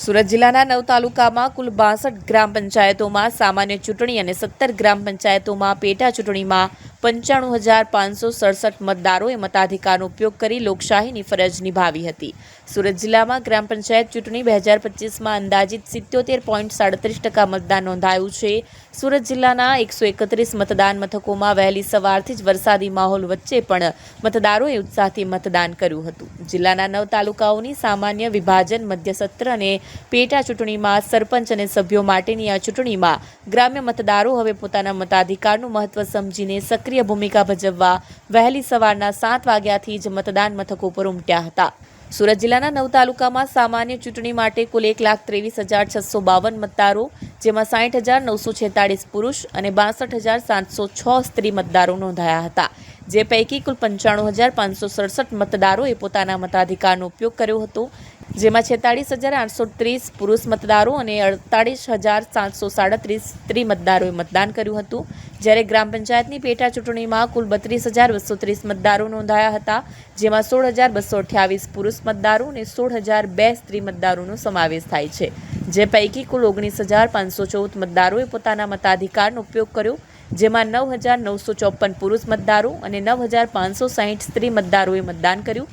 સુરત જિલ્લાના 9 તાલુકામાં કુલ 62 ગ્રામ પંચાયતોમાં સામાન્ય ચૂંટણી અને 17 ગ્રામ પંચાયતોમાં પેટા ચૂંટણીમાં 95,567 મતદારોએ મતાધિકારનો ઉપયોગ કરી લોકશાહીની ફરજ નિભાવી હતી. સુરત જિલ્લામાં ગ્રામ પંચાયત ચૂંટણી 2025માં અંદાજિત 77.37% મતદાન નોંધાયું છે. સુરત જિલ્લાના 131 મતદાન મથકોમાં વહેલી સવારથી જ વરસાદી માહોલ વચ્ચે પણ મતદારોએ ઉત્સાહથી મતદાન કર્યું હતું. જિલ્લાના 9 તાલુકાઓની સામાન્ય વિભાજન, મધ્ય સત્ર અને પેટા ચૂંટણીમાં સરપંચ અને સભ્યો માટેની આ ચૂંટણીમાં ગ્રામ્ય મતદારો હવે પોતાના મતાધિકારનું મહત્વ સમજીને સક્રિય ભૂમિકા ભજવવા વહેલી સવારના 7 વાગ્યાથી જ મતદાન મથકો પર ઉમટ્યા હતા. સુરત જિલ્લાના 9 તાલુકામાં સામાન્ય ચૂંટણી માટે કુલ 1,23,652 મતદારો, જેમાં 60,946 પુરુષ અને 62,706 સ્ત્રી મતદારો નોંધાયા હતા. જે પૈકી કુલ 95,567 મતદારોએ પોતાના મતાધિકારનો ઉપયોગ કર્યો હતો, જેમાં 46,830 પુરુષ મતદારો અને 48,737 સ્ત્રી મતદારોએ મતદાન કર્યું હતું. જ્યારે ગ્રામ પંચાયતની પેટા ચૂંટણીમાં કુલ 32,230 મતદારો નોંધાયા હતા, જેમાં 16,228 પુરુષ મતદારો અને 16,002 સ્ત્રી મતદારોનો સમાવેશ થાય છે. જે પૈકી કુલ 19,514 મતદારોએ પોતાના મતાધિકારનો ઉપયોગ કર્યો, જેમાં 9,954 પુરુષ મતદારો અને 9,560 સ્ત્રી મતદારોએ મતદાન કર્યું.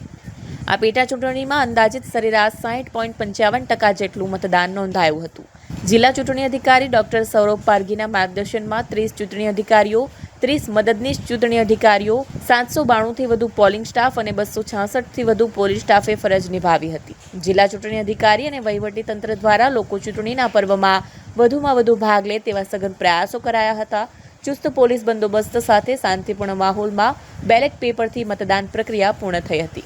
આ પેટા ચૂંટણીમાં અંદાજિત સરેરાશ 60.55% જેટલું મતદાન નોંધાયું હતું. જિલ્લા ચૂંટણી અધિકારી ડોક્ટર સૌરભ પારગીના માર્ગદર્શનમાં 30 ચૂંટણી અધિકારીઓ, 30 મદદનીશ ચૂંટણી અધિકારીઓ, 792થી વધુ પોલિંગ સ્ટાફ અને 266થી વધુ પોલીસ સ્ટાફે ફરજ નિભાવી હતી. જિલ્લા ચૂંટણી અધિકારી અને વહીવટીતંત્ર દ્વારા લોકો ચૂંટણીના પર્વમાં વધુમાં વધુ ભાગ લે તેવા સઘન પ્રયાસો કરાયા હતા. ચુસ્ત પોલીસ બંદોબસ્ત સાથે શાંતિપૂર્ણ માહોલમાં બેલેટ પેપરથી મતદાન પ્રક્રિયા પૂર્ણ થઈ હતી.